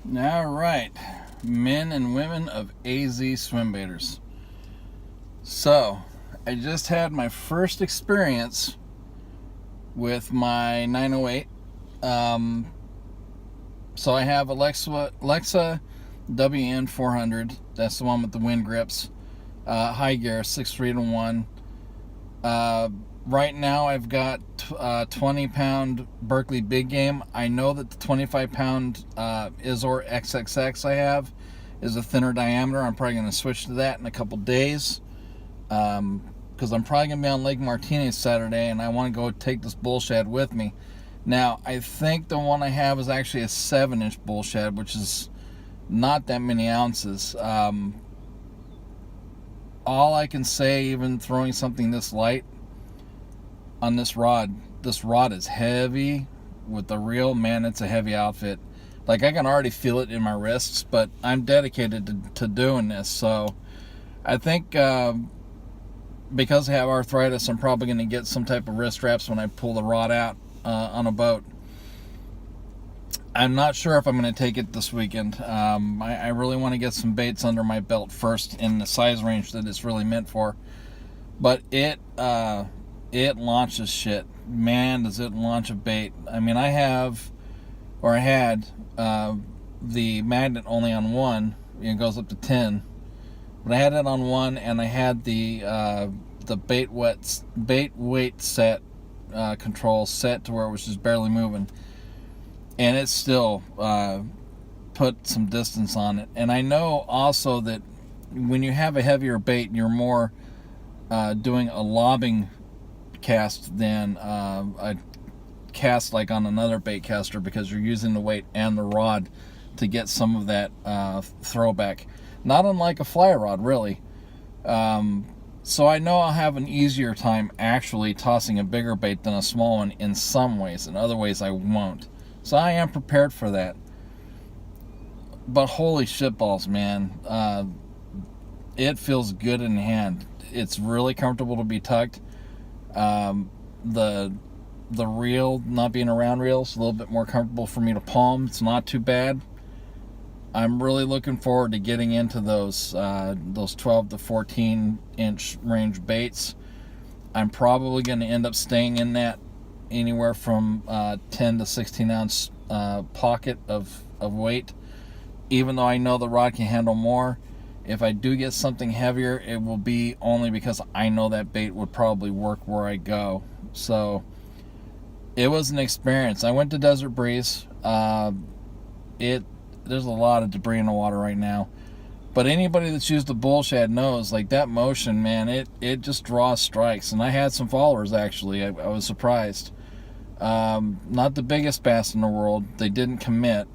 All right, men and women of AZ swim baiters. So, I just had my first experience with my 908. So I have Alexa WN400. That's the one with the wind grips. High gear, 6 3 to 1. Right now I've got 20-pound Berkley Big Game. I know that the 25-pound Izor XXX I have is a thinner diameter. I'm probably going to switch to that in a couple days because I'm probably going to be on Lake Martinez Saturday and I want to go take this bull shad with me. Now, I think the one I have is actually a 7-inch bull shad, which is not that many ounces. All I can say, even throwing something this light on this rod is heavy with the reel. Man, it's a heavy outfit. Like, I can already feel it in my wrists, but I'm dedicated to doing this. So I think because I have arthritis, I'm probably going to get some type of wrist straps when I pull the rod out on a boat. I'm not sure if I'm going to take it this weekend. I really want to get some baits under my belt first in the size range that it's really meant for. But it launches shit. Man, does it launch a bait. I mean, I had the magnet only on one. It goes up to 10. But I had it on one, and I had the bait weight set control set to where it was just barely moving. And it still put some distance on it. And I know also that when you have a heavier bait, you're more doing a lobbing cast than a cast like on another bait caster, because you're using the weight and the rod to get some of that throwback. Not unlike a fly rod, really. So I know I'll have an easier time actually tossing a bigger bait than a small one in some ways. In other ways, I won't. So I am prepared for that. But holy shitballs, man. It feels good in hand. It's really comfortable to be tucked. The reel, not being a round reel, is a little bit more comfortable for me to palm. It's not too bad. I'm really looking forward to getting into those 12 to 14 inch range baits. I'm probably going to end up staying in that anywhere from 10 to 16 ounce pocket of weight, even though I know the rod can handle more. If I do get something heavier, it will be only because I know that bait would probably work where I go. So it was an experience. I went to Desert Breeze. There's a lot of debris in the water right now, but anybody that's used the bull shad knows, like, that motion, man, it just draws strikes. And I had some followers, actually. I was surprised. Not the biggest bass in the world. They didn't commit.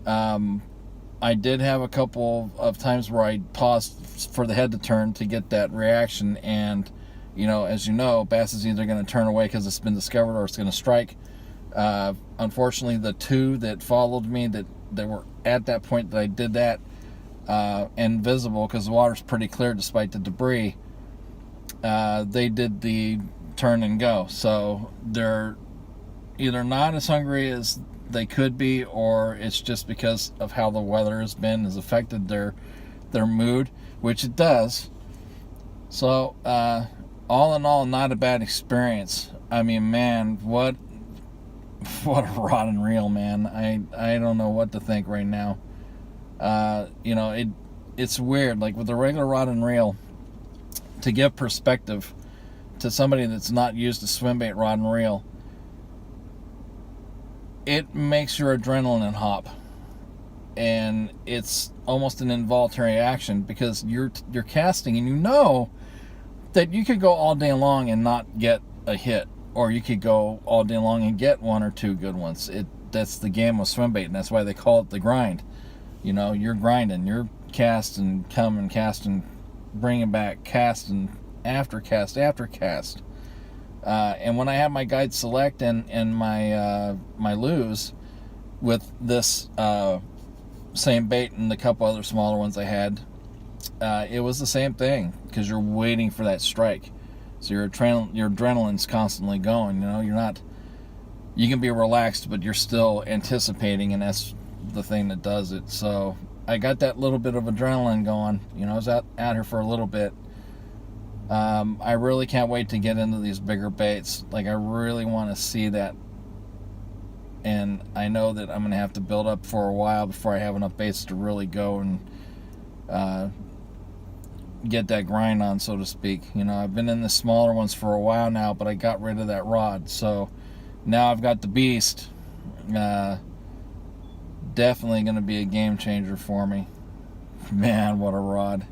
I did have a couple of times where I paused for the head to turn to get that reaction, and as you know, bass is either going to turn away because it's been discovered or it's going to strike. Unfortunately, the two that followed me that were at that point that I did that, and visible because the water's pretty clear despite the debris, they did the turn and go. So they're either not as hungry as they could be, or it's just because of how the weather has affected their mood, which it does. So all in all, not a bad experience. I mean, man, what a rod and reel, man. I don't know what to think right now. It's weird, like with the regular rod and reel, to give perspective to somebody that's not used to swim bait rod and reel. It makes your adrenaline hop, and it's almost an involuntary action because you're casting, and you know that you could go all day long and not get a hit, or you could go all day long and get one or two good ones. That's the game of swim bait, and that's why they call it the grind. You're grinding, you're cast and come and cast and bring it back, cast and after cast after cast. And when I have my guide select and my lures with this same bait and the couple other smaller ones I had, it was the same thing, because you're waiting for that strike. So your adrenaline's constantly going. You can be relaxed, but you're still anticipating, and that's the thing that does it. So I got that little bit of adrenaline going. You know, I was out here for a little bit. I really can't wait to get into these bigger baits. Like, I really want to see that. And I know that I'm going to have to build up for a while before I have enough baits to really go and get that grind on, so to speak. You know, I've been in the smaller ones for a while now, but I got rid of that rod. So now I've got the beast. Definitely going to be a game changer for me. Man, what a rod.